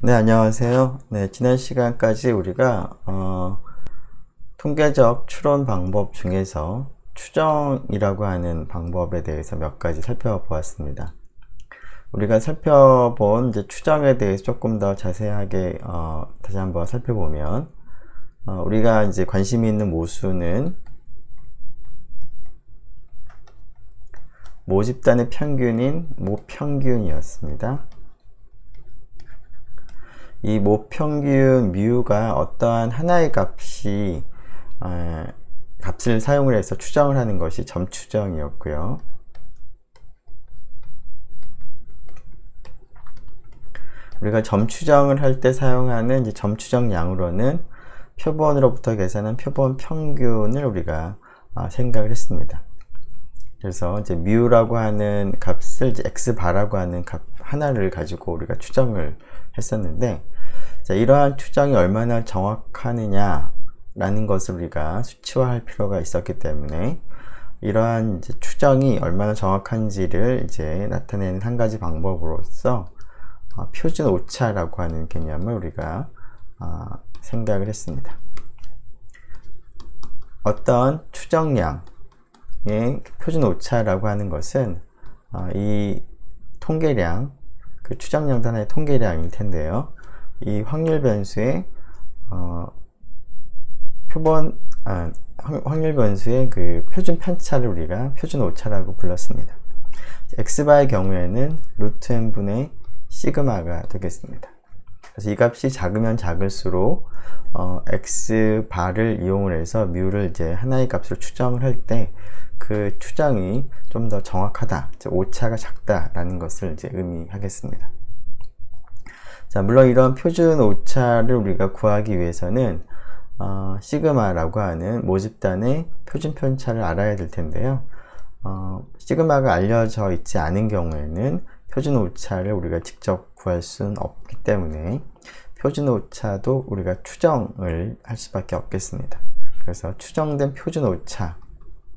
네, 안녕하세요. 네, 지난 시간까지 우리가 통계적 추론 방법 중에서 추정이라고 하는 방법에 대해서 몇 가지 살펴보았습니다. 우리가 살펴본 이제 추정에 대해서 조금 더 자세하게 다시 한번 살펴보면 우리가 이제 관심이 있는 모수는 모집단의 평균인 모평균이었습니다. 이 모평균 뮤가 어떠한 하나의 값이 값을 사용을 해서 추정을 하는 것이 점추정이었고요. 우리가 점추정을 할 때 사용하는 이제 점추정량으로는 표본으로부터 계산한 표본 평균을 우리가 생각을 했습니다. 그래서 이제 뮤라고 하는 값을 이제 x바라고 하는 값 하나를 가지고 우리가 추정을 했었는데, 자, 이러한 추정이 얼마나 정확하느냐 라는 것을 우리가 수치화할 필요가 있었기 때문에 이러한 이제 추정이 얼마나 정확한지를 이제 나타내는 한 가지 방법으로서 표준 오차라고 하는 개념을 우리가 생각을 했습니다. 어떤 추정량의 표준 오차라고 하는 것은 이 통계량, 그 추정량도 하나의 통계량일 텐데요. 이 확률 변수의 확률 변수의 그 표준 편차를 우리가 표준 오차라고 불렀습니다. x바의 경우에는 루트 n분의 시그마가 되겠습니다. 그래서 이 값이 작으면 작을수록 x바를 이용을 해서 뮤를 이제 하나의 값으로 추정을 할 때 그 추정이 좀 더 정확하다, 오차가 작다라는 것을 이제 의미하겠습니다. 자, 물론 이런 표준 오차를 우리가 구하기 위해서는 시그마라고 하는 모집단의 표준 편차를 알아야 될 텐데요. 시그마가 알려져 있지 않은 경우에는 표준 오차를 우리가 직접 구할 수는 없기 때문에 표준 오차도 우리가 추정을 할 수밖에 없겠습니다. 그래서 추정된 표준 오차를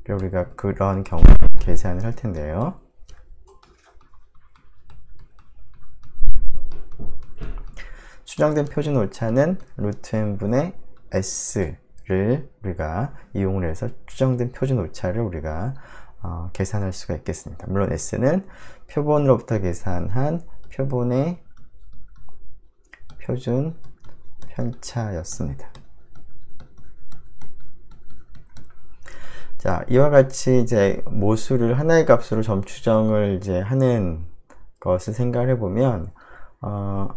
우리가 그런 경우에 계산을 할 텐데요. 추정된 표준 오차는 루트 n분의 s를 우리가 이용을 해서 추정된 표준 오차를 우리가 계산할 수가 있겠습니다. 물론 s는 표본으로부터 계산한 표본의 표준 편차였습니다. 자, 이와 같이 이제 모수를 하나의 값으로 점추정을 이제 하는 것을 생각을 해보면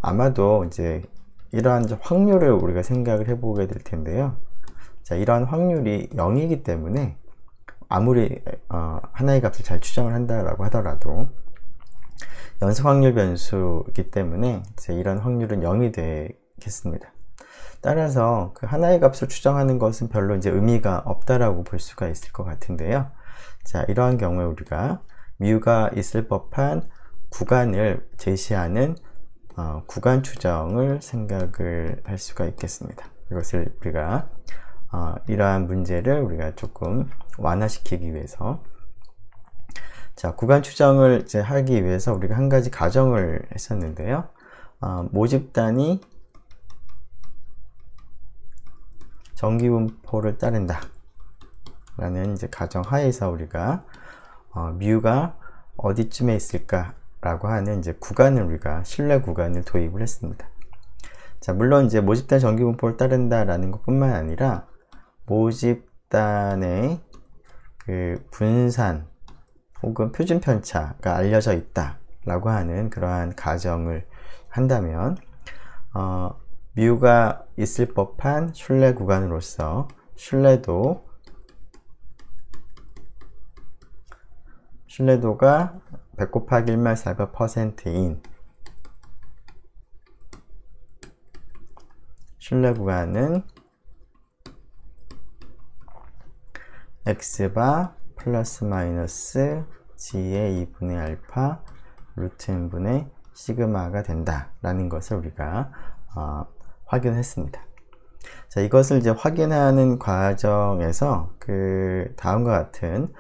아마도 이제 이러한 확률을 우리가 생각을 해보게 될 텐데요. 자, 이러한 확률이 0이기 때문에 아무리 하나의 값을 잘 추정을 한다라고 하더라도 연속 확률 변수이기 때문에 이제 이런 확률은 0이 되겠습니다. 따라서 그 하나의 값을 추정하는 것은 별로 이제 의미가 없다라고 볼 수가 있을 것 같은데요. 자, 이러한 경우에 우리가 뮤가 있을 법한 구간을 제시하는 구간 추정을 생각을 할 수가 있겠습니다. 이것을 우리가 이러한 문제를 우리가 조금 완화시키기 위해서, 자, 구간 추정을 이제 하기 위해서 우리가 한 가지 가정을 했었는데요. 모집단이 정기분포를 따른다 라는 이제 가정 하에서 우리가 뮤가 어디쯤에 있을까 라고 하는 이제 구간을 우리가 신뢰 구간을 도입을 했습니다. 자, 물론 이제 모집단 정기분포를 따른다 라는 것 뿐만 아니라 모집단의 그 분산 혹은 표준 편차가 알려져 있다 라고 하는 그러한 가정을 한다면 뮤가 있을 법한 신뢰 구간으로서 신뢰도가 100 곱하기 1만 400%인 신뢰 구간은 x바 플러스 마이너스 g의 2분의 알파 루트 n분의 시그마가 된다 라는 것을 우리가 확인했습니다. 자, 이것을 이제 확인하는 과정에서 그 다음과 같은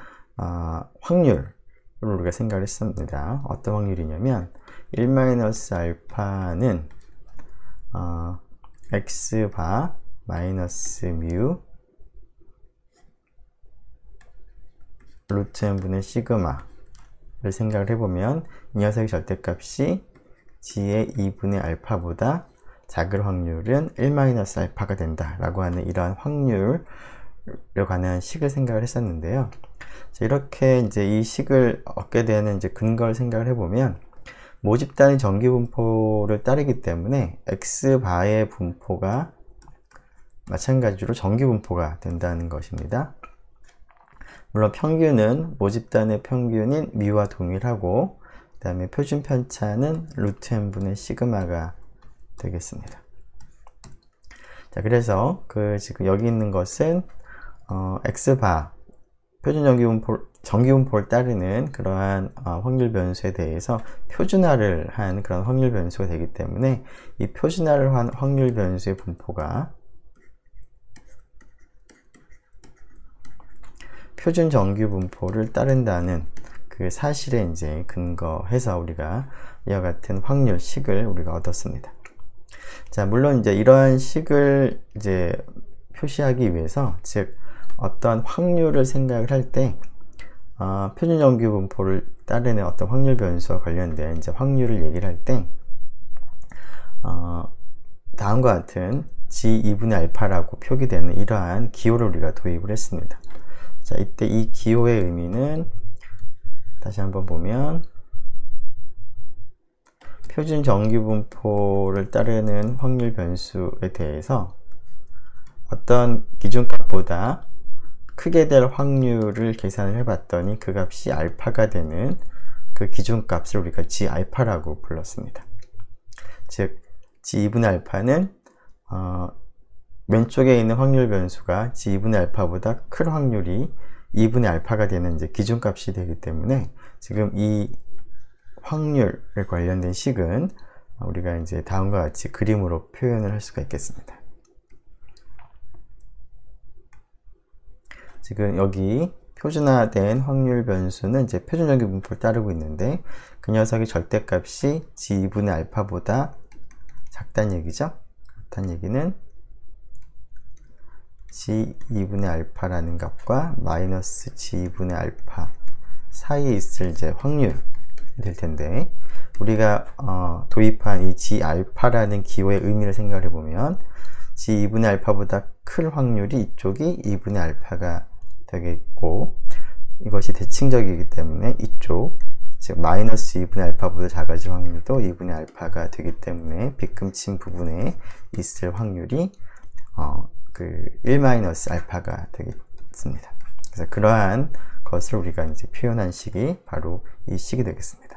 확률을 우리가 생각을 했습니다. 어떤 확률이냐면 1-알파는 x바 마이너스 뮤 루트 n분의 시그마를 생각을 해보면 이 녀석의 절대값이 g의 2분의 알파보다 작을 확률은 1-알파가 된다 라고 하는 이러한 확률에 관한 식을 생각을 했었는데요. 이렇게 이제 이 식을 얻게 되는 이제 근거를 생각을 해보면 모집단의 정기분포를 따르기 때문에 x바의 분포가 마찬가지로 정기분포가 된다는 것입니다. 물론 평균은 모집단의 평균인 미와 동일하고 그 다음에 표준 편차는 루트 n분의 시그마가 되겠습니다. 자, 그래서 지금 여기 있는 것은 x바 표준 정기분포를 따르는 그러한 확률 변수에 대해서 표준화를 한 그런 확률 변수가 되기 때문에 이 표준화를 한 확률 변수의 분포가 표준 정기분포를 따른다는 그 사실에 이제 근거해서 우리가 이와 같은 확률 식을 우리가 얻었습니다. 자, 물론 이제 이러한 식을 이제 표시하기 위해서, 즉 어떤 확률을 생각을 할 때 표준 정기분포를 따르는 어떤 확률 변수와 관련된 이제 확률을 얘기를 할 때 다음과 같은 g2분의 알파라고 표기되는 이러한 기호를 우리가 도입을 했습니다. 자, 이때 이 기호의 의미는 다시 한번 보면 표준 정기분포를 따르는 확률 변수에 대해서 어떤 기준값보다 크게 될 확률을 계산을 해봤더니 그 값이 알파가 되는 그 기준값을 우리가 g 알파라고 불렀습니다. 즉 g2분의 알파는 왼쪽에 있는 확률 변수가 g2분의 알파보다 큰 확률이 2분의 알파가 되는 이제 기준값이 되기 때문에 지금 이 확률에 관련된 식은 우리가 이제 다음과 같이 그림으로 표현을 할 수가 있겠습니다. 지금 여기 표준화된 확률 변수는 이제 표준 정기분포를 따르고 있는데 그 녀석의 절대값이 g2분의 알파보다 작다는 얘기죠. 그렇다는 얘기는 g2분의 알파라는 값과 마이너스 g2분의 알파 사이에 있을 이제 확률이 될 텐데, 우리가 도입한 이 g 알파라는 기호의 의미를 생각해 보면 g2분의 알파보다 클 확률이 이쪽이 2분의 알파가 되겠고, 이것이 대칭적이기 때문에 이쪽, 즉 마이너스 2분의 알파보다 작아질 확률도 2분의 알파가 되기 때문에 빗금친 부분에 있을 확률이 1-알파가 되겠습니다. 그래서 그러한 것을 우리가 이제 표현한 식이 바로 이 식이 되겠습니다.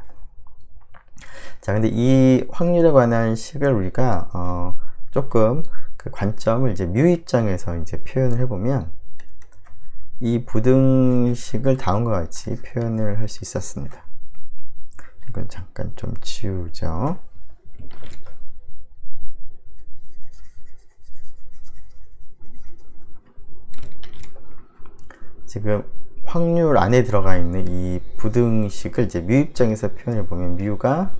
자, 근데 이 확률에 관한 식을 우리가 조금 그 관점을 이제 뮤 입장에서 이제 표현을 해보면 이 부등식을 다음과 같이 표현을 할 수 있었습니다. 이건 잠깐 좀 지우죠. 지금 확률 안에 들어가 있는 이 부등식을 이제 뮤 입장에서 표현해 보면 뮤가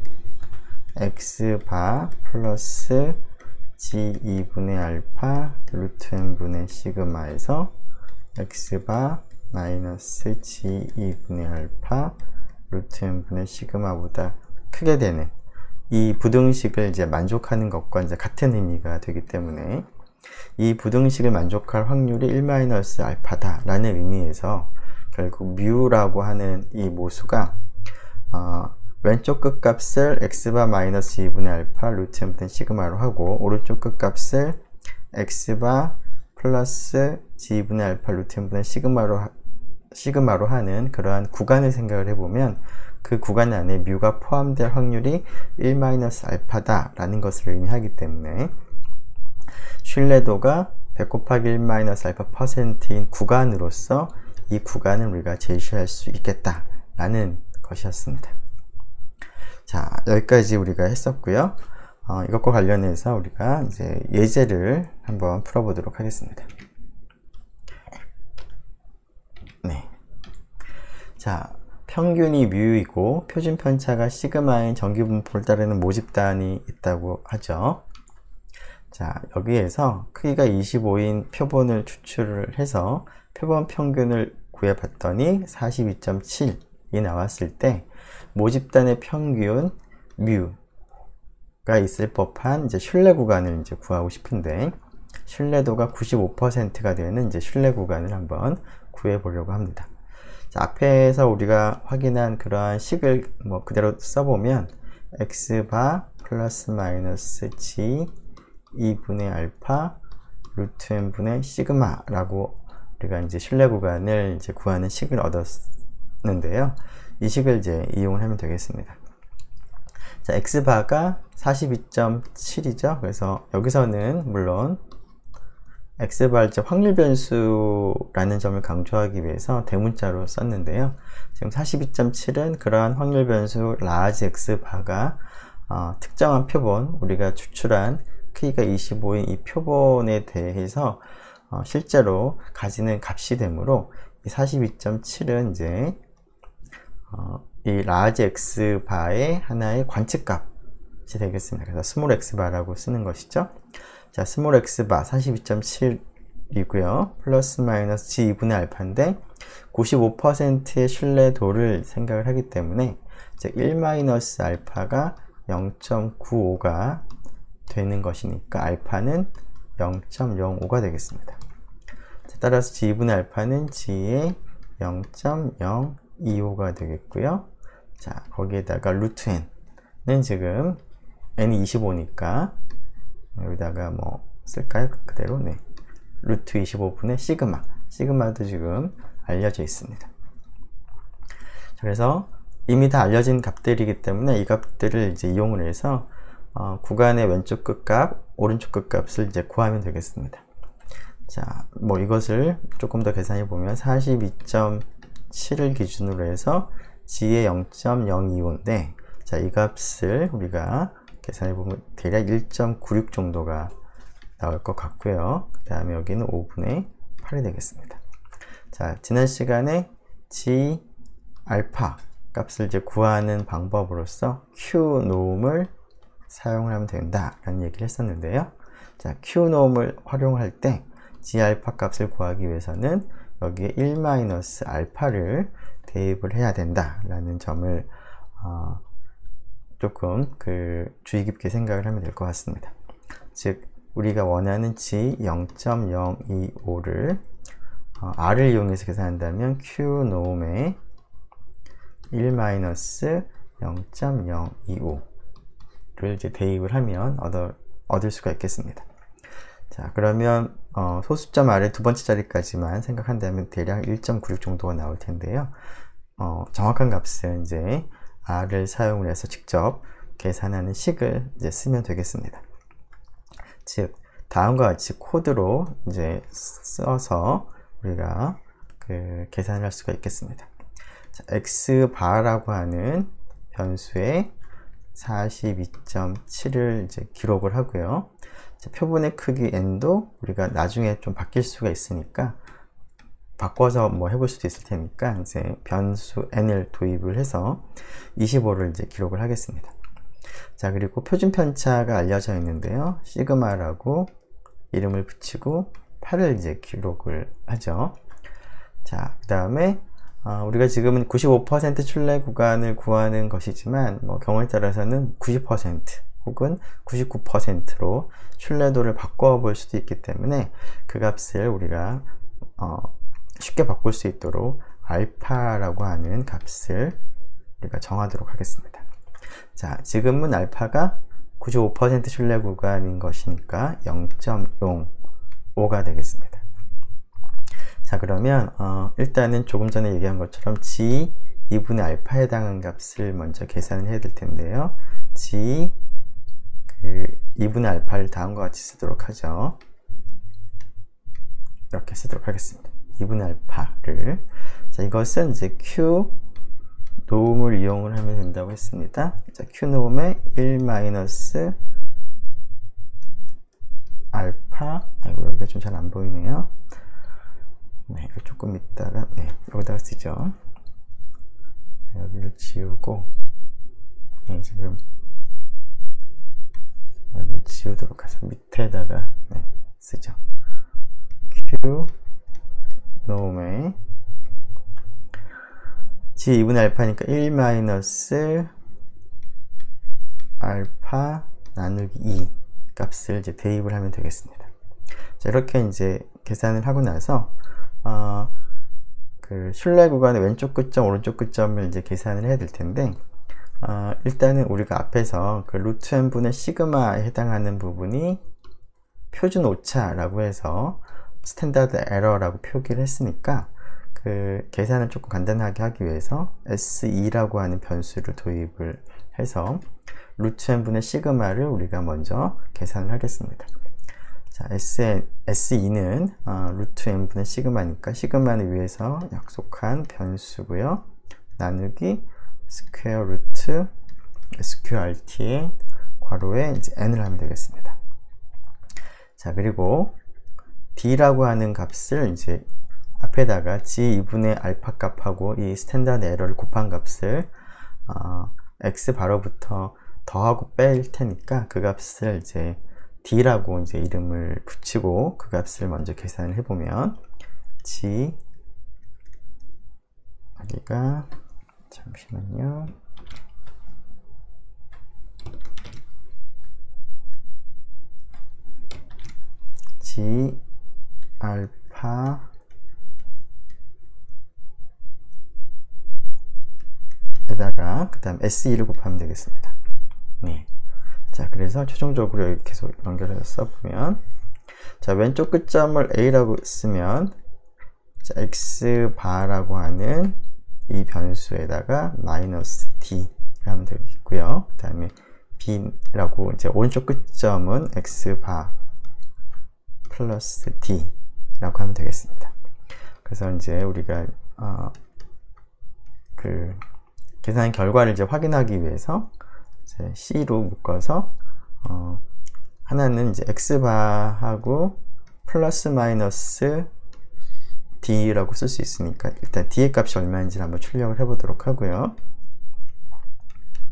x바 플러스 g2분의 알파 루트 n분의 시그마에서 x바 마이너스 g2분의 알파 루트 n분의 시그마보다 크게 되는 이 부등식을 이제 만족하는 것과 이제 같은 의미가 되기 때문에 이 부등식을 만족할 확률이 1-알파다 라는 의미에서 결국 뮤라고 하는 이 모수가 왼쪽 끝값을 x바 마이너스 2분의 알파 루트 n분의 시그마로 하고 오른쪽 끝값을 x바 플러스 g분의 알파 루트 n분의 시그마로 하는 그러한 구간을 생각을 해보면 그 구간 안에 뮤가 포함될 확률이 1-알파다 라는 것을 의미하기 때문에 신뢰도가 100 곱하기 1-알파%인 구간으로서 이 구간을 우리가 제시할 수 있겠다 라는 것이었습니다. 자, 여기까지 우리가 했었고요. 이것과 관련해서 우리가 이제 예제를 한번 풀어보도록 하겠습니다. 네. 자, 평균이 뮤이고 표준 편차가 시그마인 정기분포를 따르는 모집단이 있다고 하죠. 자, 여기에서 크기가 25인 표본을 추출을 해서 표본 평균을 구해봤더니 42.7이 나왔을 때 모집단의 평균 뮤가 있을 법한 이제 신뢰 구간을 이제 구하고 싶은데, 신뢰도가 95%가 되는 이제 신뢰 구간을 한번 구해 보려고 합니다. 자, 앞에서 우리가 확인한 그러한 식을 뭐 그대로 써보면 x바 플러스 마이너스 g 2분의 알파 루트 n분의 시그마라고 우리가 이제 신뢰 구간을 이제 구하는 식을 얻었는데요. 이 식을 이제 이용을 하면 되겠습니다. 자, x바가 42.7이죠. 그래서 여기서는 물론 x바를 확률 변수라는 점을 강조하기 위해서 대문자로 썼는데요. 지금 42.7은 그러한 확률 변수 라지 x바가 특정한 표본, 우리가 추출한 크기가 25인 이 표본에 대해서 실제로 가지는 값이 되므로 이 42.7은 이제 이 라지 x바의 하나의 관측값이 되겠습니다. 그래서 스몰 x바라고 쓰는 것이죠. 자, 스몰 x바 42.7이고요. 플러스 마이너스 g 2분의 알파인데 95%의 신뢰도를 생각을 하기 때문에 즉 1 마이너스 알파가 0.95가 되는 것이니까 알파는 0.05가 되겠습니다. 자, 따라서 g 2분의 알파는 g의 0.025가 되겠고요. 자, 거기에다가 루트 n은 지금 n이 25니까 여기다가 뭐 쓸까요? 그대로. 네. 루트 25분의 시그마도 지금 알려져 있습니다. 그래서 이미 다 알려진 값들이기 때문에 이 값들을 이제 이용을 해서 구간의 왼쪽 끝값, 오른쪽 끝값을 이제 구하면 되겠습니다. 자, 뭐 이것을 조금 더 계산해 보면 42.7을 기준으로 해서 g의 0.025인데, 자, 이 값을 우리가 계산해 보면 대략 1.96 정도가 나올 것 같고요. 그 다음에 여기는 5분의 8이 되겠습니다. 자, 지난 시간에 g 알파 값을 이제 구하는 방법으로서 q 노움을 사용을 하면 된다라는 얘기를 했었는데요. 자, q 노움을 활용할 때 g 알파 값을 구하기 위해서는 여기에 1 마이너스 알파를 대입을 해야 된다라는 점을 조금 주의 깊게 생각을 하면 될 것 같습니다. 즉, 우리가 원하는 g 0.025를 r을 이용해서 계산한다면 q 노움에 1 마이너스 0.025를 이제 대입을 하면 얻을 수가 있겠습니다. 자, 그러면 소수점 아래 두 번째 자리까지만 생각한다면 대략 1.96 정도가 나올 텐데요. 정확한 값은 이제 r을 사용을 해서 직접 계산하는 식을 이제 쓰면 되겠습니다. 즉, 다음과 같이 코드로 이제 써서 우리가 계산을 할 수가 있겠습니다. 자, x바라고 하는 변수에 42.7을 이제 기록을 하고요. 자, 표본의 크기 n도 우리가 나중에 좀 바뀔 수가 있으니까 바꿔서 뭐 해볼 수도 있을 테니까 이제 변수 n을 도입을 해서 25를 이제 기록을 하겠습니다. 자, 그리고 표준 편차가 알려져 있는데요. 시그마라고 이름을 붙이고 8을 이제 기록을 하죠. 자, 그 다음에 우리가 지금은 95% 신뢰 구간을 구하는 것이지만 뭐 경우에 따라서는 90% 혹은 99%로 신뢰도를 바꿔 볼 수도 있기 때문에 그 값을 우리가 쉽게 바꿀 수 있도록 알파라고 하는 값을 우리가 정하도록 하겠습니다. 자, 지금은 알파가 95% 신뢰 구간인 것이니까 0.05가 되겠습니다. 자, 그러면 일단은 조금 전에 얘기한 것처럼 g 2분의 알파에 해당하는 값을 먼저 계산을 해야 될 텐데요. g 2분의 알파를 다음과 같이 쓰도록 하죠. 이렇게 쓰도록 하겠습니다. 2분의 알파를. 자, 이것은 이제 q 노움을 이용을 하면 된다고 했습니다. 자, q 노움의 1 마이너스 알파, 아이고, 여기가 좀 잘 안 보이네요. 네, 이거 조금 있다가, 네, 여기다가 쓰죠. 네, 여기를 지우고, 네, 지금, 여기를 지우도록 하죠. 밑에다가 네, 쓰죠. q 놈의 g 2분의 알파니까 1 마이너스 알파 나누기 2 값을 이제 대입을 하면 되겠습니다. 자, 이렇게 이제 계산을 하고 나서 그 순례 구간의 왼쪽 끝점, 오른쪽 끝점을 이제 계산을 해야 될 텐데, 일단은 우리가 앞에서 그 루트 n분의 시그마에 해당하는 부분이 표준 오차라고 해서 스탠다드 에러라고 표기를 했으니까, 그 계산을 조금 간단하게 하기 위해서 S2라고 하는 변수를 도입을 해서 루트 n분의 시그마를 우리가 먼저 계산을 하겠습니다. 자, S2는 루트 n분의 시그마니까 시그마는 위에서 약속한 변수고요. 나누기 스퀘어 루트 sqrt의 괄호에 이제 n을 하면 되겠습니다. 자, 그리고 d라고 하는 값을 이제 앞에다가 g 2분의 알파 값하고 이 스탠다드 에러를 곱한 값을 x 바로부터 더하고 뺄 테니까 그 값을 이제 d라고 이제 이름을 붙이고 그 값을 먼저 계산을 해보면 g 여기가 잠시만요. g 알파 에다가 그 다음 S2를 곱하면 되겠습니다. 네. 자, 그래서 최종적으로 여기 계속 연결해서 써보면, 자, 왼쪽 끝점을 A라고 쓰면, 자, X 바라고 하는 이 변수에다가 마이너스 D 하면 되겠고요. 그 다음에 B라고 이제 오른쪽 끝점은 X 바 플러스 D 라고 하면 되겠습니다. 그래서 이제 우리가, 그, 계산 결과를 이제 확인하기 위해서 이제 C로 묶어서 하나는 이제 X바하고 플러스 마이너스 D라고 쓸 수 있으니까 일단 D의 값이 얼마인지를 한번 출력을 해보도록 하고요.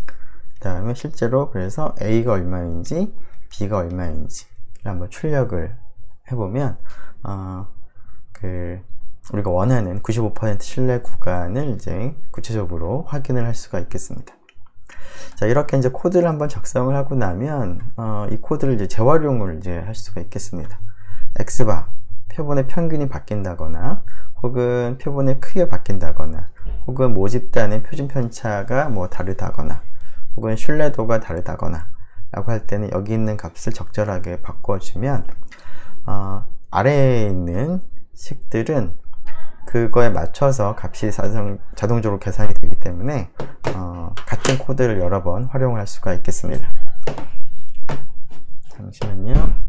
그 다음에 실제로 그래서 A가 얼마인지 B가 얼마인지를 한번 출력을 해보면 우리가 원하는 95% 신뢰 구간을 이제 구체적으로 확인을 할 수가 있겠습니다. 자, 이렇게 이제 코드를 한번 작성을 하고 나면 이 코드를 이제 재활용을 이제 할 수가 있겠습니다. X바 표본의 평균이 바뀐다거나 혹은 표본의 크기가 바뀐다거나 혹은 모집단의 표준 편차가 뭐 다르다거나 혹은 신뢰도가 다르다거나 라고 할 때는 여기 있는 값을 적절하게 바꿔주면 아래에 있는 식들은 그거에 맞춰서 값이 자동적으로 계산이 되기 때문에 같은 코드를 여러 번 활용을 할 수가 있겠습니다. 잠시만요.